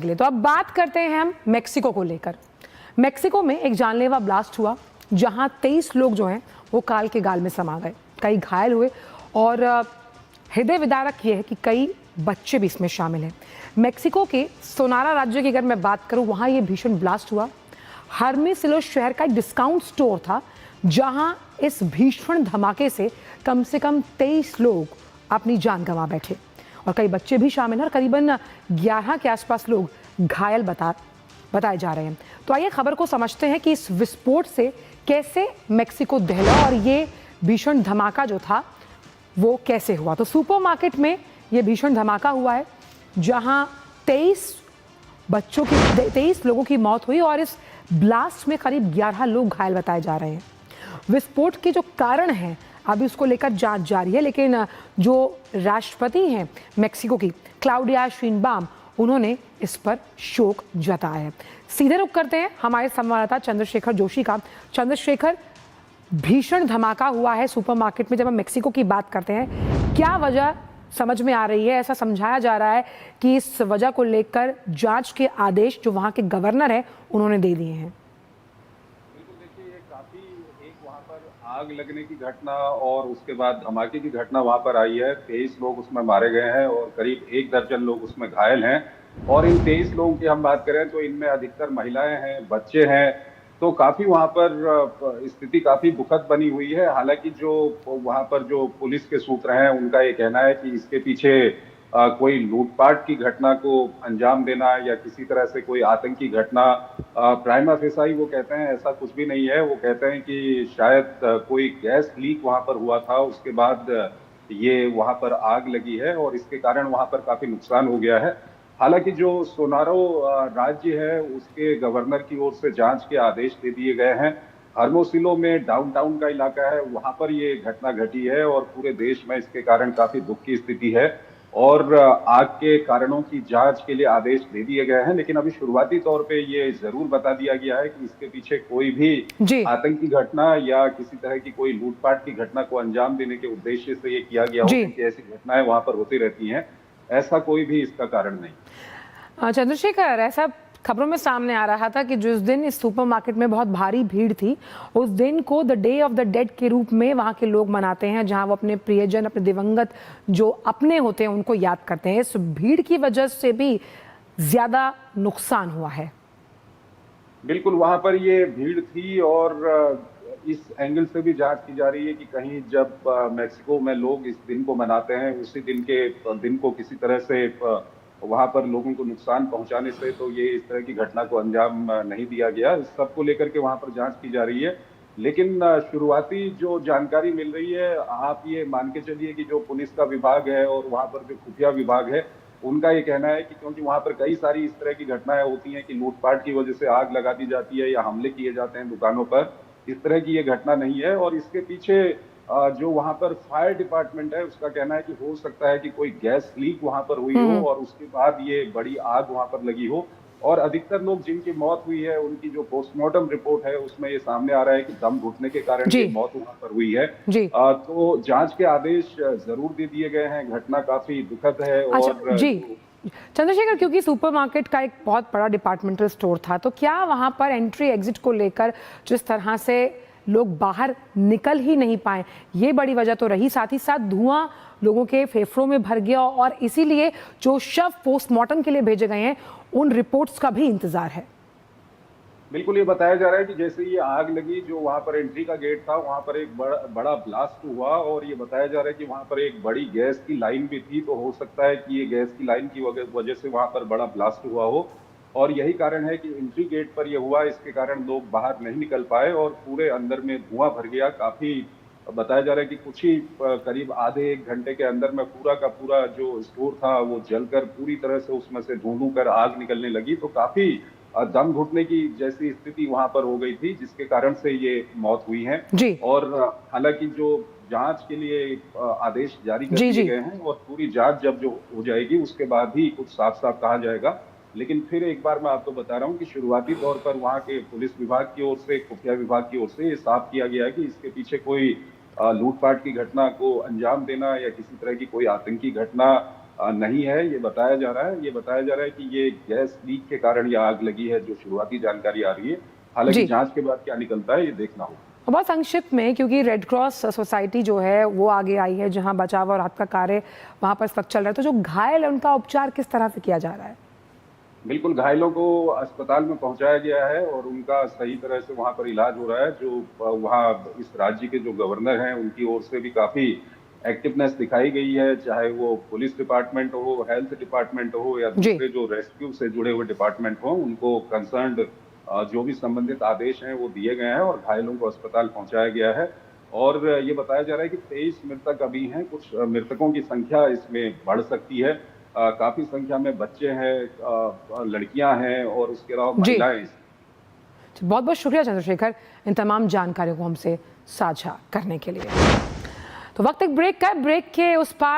तो अब बात करते हैं हम मेक्सिको को लेकर। मेक्सिको में एक जानलेवा ब्लास्ट हुआ जहां 23 लोग जो हैं वो काल के गाल में समा गए, कई घायल हुए और हृदय विदारक ये है कि कई बच्चे भी इसमें शामिल हैं। मेक्सिको के सोनारा राज्य की अगर मैं बात करूं, वहां ये भीषण ब्लास्ट हुआ। हर्मेसिलो शहर का एक डिस्काउंट स्टोर था जहां इस भीषण धमाके से कम 23 लोग अपनी जान गंवा बैठे और कई बच्चे भी शामिल हैं और करीबन 11 के आसपास लोग घायल बताए जा रहे हैं। तो आइए खबर को समझते हैं कि इस विस्फोट से कैसे मेक्सिको दहला और ये भीषण धमाका जो था वो कैसे हुआ। तो सुपरमार्केट में ये भीषण धमाका हुआ है जहां 23 लोगों की मौत हुई और इस ब्लास्ट में करीब 11 लोग घायल बताए जा रहे हैं। विस्फोट के जो कारण हैं अभी उसको लेकर जांच जारी है, लेकिन जो राष्ट्रपति हैं मेक्सिको की क्लाउडिया शेइनबाम, उन्होंने इस पर शोक जताया है। सीधे रुख करते हैं हमारे संवाददाता चंद्रशेखर जोशी का। चंद्रशेखर, भीषण धमाका हुआ है सुपरमार्केट में। जब हम मेक्सिको की बात करते हैं, क्या वजह समझ में आ रही है? ऐसा समझाया जा रहा है कि इस वजह को लेकर जांच के आदेश जो वहां के गवर्नर हैं उन्होंने दे दिए हैं। आग लगने की घटना और उसके बाद धमाके की घटना वहां पर आई है। 23 लोग उसमें मारे गए हैं और करीब 1 दर्जन लोग उसमें घायल हैं। और इन 23 लोगों की हम बात करें तो इनमें अधिकतर महिलाएं हैं, बच्चे हैं। तो काफी वहां पर स्थिति काफी दुखद बनी हुई है। हालांकि जो वहां पर जो पुलिस के सूत्र हैं उनका ये कहना है कि इसके पीछे कोई लूटपाट की घटना को अंजाम देना या किसी तरह से कोई आतंकी घटना, प्राइमा फेसाई वो कहते हैं ऐसा कुछ भी नहीं है। वो कहते हैं कि शायद कोई गैस लीक वहां पर हुआ था, उसके बाद ये वहां पर आग लगी है और इसके कारण वहां पर काफी नुकसान हो गया है। हालांकि जो सोनारो राज्य है उसके गवर्नर की ओर से जांच के आदेश दे दिए गए हैं। हर्मोसिलो में डाउनटाउन का इलाका है, वहां पर ये घटना घटी है और पूरे देश में इसके कारण काफी दुख की स्थिति है और आग के कारणों की जांच के लिए आदेश दे दिए गए हैं। लेकिन अभी शुरुआती तौर पे ये जरूर बता दिया गया है कि इसके पीछे कोई भी आतंकी घटना या किसी तरह की कोई लूटपाट की घटना को अंजाम देने के उद्देश्य से ये किया गया हो, क्योंकि ऐसी घटनाएं वहां पर होती रहती हैं। ऐसा कोई भी इसका कारण नहीं। चंद्रशेखर, ऐसा खबरों में सामने आ रहा था कि जिस दिन इस सुपरमार्केट में बहुत भारी भीड़ थी, उस दिन को the day of the dead के रूप में वहां के लोग मनाते हैं, जहां वो अपने प्रियजन, अपने दिवंगत जो अपने होते हैं उनको याद करते हैं। इस भीड़ की वजह से भी ज्यादा नुकसान हुआ है। बिल्कुल, वहां पर ये भीड़ थी और इस एंगल से भी जांच की जा रही है कि कहीं जब मेक्सिको में लोग इस दिन को मनाते हैं, उसी दिन को किसी तरह से वहां पर लोगों को नुकसान पहुंचाने से तो ये इस तरह की घटना को अंजाम नहीं दिया गया। इस सब को लेकर के वहां पर जांच की जा रही है। लेकिन शुरुआती जो जानकारी मिल रही है, आप ये मान के चलिए कि जो पुलिस का विभाग है और वहां पर जो खुफिया विभाग है, उनका ये कहना है कि क्योंकि वहां पर कई सारी इस तरह की घटनाएं होती हैं कि लूटपाट की वजह से आग लगा दी जाती है या हमले किए जाते हैं दुकानों पर, इस तरह की ये घटना नहीं है। और इसके पीछे जो वहां पर फायर डिपार्टमेंट है उसका कहना है कि हो सकता है कि कोई गैस लीक वहां पर हुई हो और उसके बाद ये बड़ी आग वहां पर लगी हो। और अधिकतर लोग जिनकी मौत हुई है उनकी जो पोस्टमार्टम रिपोर्ट है उसमें ये सामने आ रहा है कि दम घुटने के कारण ये मौत वहां पर हुई है। तो जांच के आदेश जरूर दे दिए गए हैं। घटना काफी दुखद है। और चंद्रशेखर, क्योंकि सुपरमार्केट का एक बहुत बड़ा डिपार्टमेंटल स्टोर था, तो क्या वहां पर एंट्री एग्जिट को लेकर जिस तरह से लोग बाहर निकल ही नहीं पाए, ये बड़ी वजह तो रही। साथ ही साथ धुआं लोगों के फेफड़ों में भर गया और इसीलिए जो शव पोस्टमार्टम के लिए भेजे गए हैं उन रिपोर्ट्स का भी इंतजार है। बिल्कुल, ये बताया जा रहा है कि जैसे ये आग लगी, जो वहां पर एंट्री का गेट था वहां पर एक बड़ा ब्लास्ट हुआ और ये बताया जा रहा है कि वहां पर एक बड़ी गैस की लाइन भी थी। तो हो सकता है कि ये गैस की लाइन की वजह से वहां पर बड़ा ब्लास्ट हुआ हो और यही कारण है कि एंट्री गेट पर ये हुआ। इसके कारण लोग बाहर नहीं निकल पाए और पूरे अंदर में धुआं भर गया। काफी बताया जा रहा है कि कुछ ही करीब आधे 1 घंटे के अंदर में पूरा का पूरा जो स्टोर था वो जलकर पूरी तरह से उसमें से धुआं कर आग निकलने लगी। तो काफी दम घुटने की जैसी स्थिति वहां पर हो गई थी, जिसके कारण से ये मौत हुई है। और हालांकि जो जांच के लिए आदेश जारी कर दिए गए हैं और पूरी जांच जब जो हो जाएगी उसके बाद ही कुछ साफ साफ कहा जाएगा। लेकिन फिर एक बार मैं आपको बता रहा हूं कि शुरुआती तौर पर वहां के पुलिस विभाग की ओर से, खुफिया विभाग की ओर से ये साफ किया गया है कि इसके पीछे कोई लूटपाट की घटना को अंजाम देना या किसी तरह की कोई आतंकी घटना नहीं है, ये बताया जा रहा है। ये बताया जा रहा है कि ये गैस लीक के कारण ये आग लगी है, जो शुरुआती जानकारी आ रही है। हालांकि जी। जांच के बाद क्या निकलता है ये देखना होगा। बहुत संक्षिप्त में, क्योंकि रेड क्रॉस सोसाइटी जो है वो आगे आई है, जहां बचाव और राहत का कार्य वहां पर इस वक्त चल रहा है, तो जो घायल है उनका उपचार किस तरह से किया जा रहा है? बिल्कुल, घायलों को अस्पताल में पहुंचाया गया है और उनका सही तरह से वहां पर इलाज हो रहा है। जो वहां इस राज्य के जो गवर्नर हैं, उनकी ओर से भी काफी एक्टिवनेस दिखाई गई है, चाहे वो पुलिस डिपार्टमेंट हो, हेल्थ डिपार्टमेंट हो या जी। दूसरे जो रेस्क्यू से जुड़े हुए डिपार्टमेंट हो, उनको कंसर्न्ड जो भी संबंधित आदेश हैं वो दिए गए हैं और घायलों को अस्पताल पहुंचाया गया है। और ये बताया जा रहा है कि 23 मृतक अभी हैं। कुछ मृतकों की संख्या इसमें बढ़ सकती है। काफी संख्या में बच्चे हैं, लड़कियां हैं और उसके अलावा जी। महिलाएं। बहुत बहुत शुक्रिया चंद्रशेखर, इन तमाम जानकारियों को हमसे साझा करने के लिए। तो वक्त एक ब्रेक का है। ब्रेक के उस पार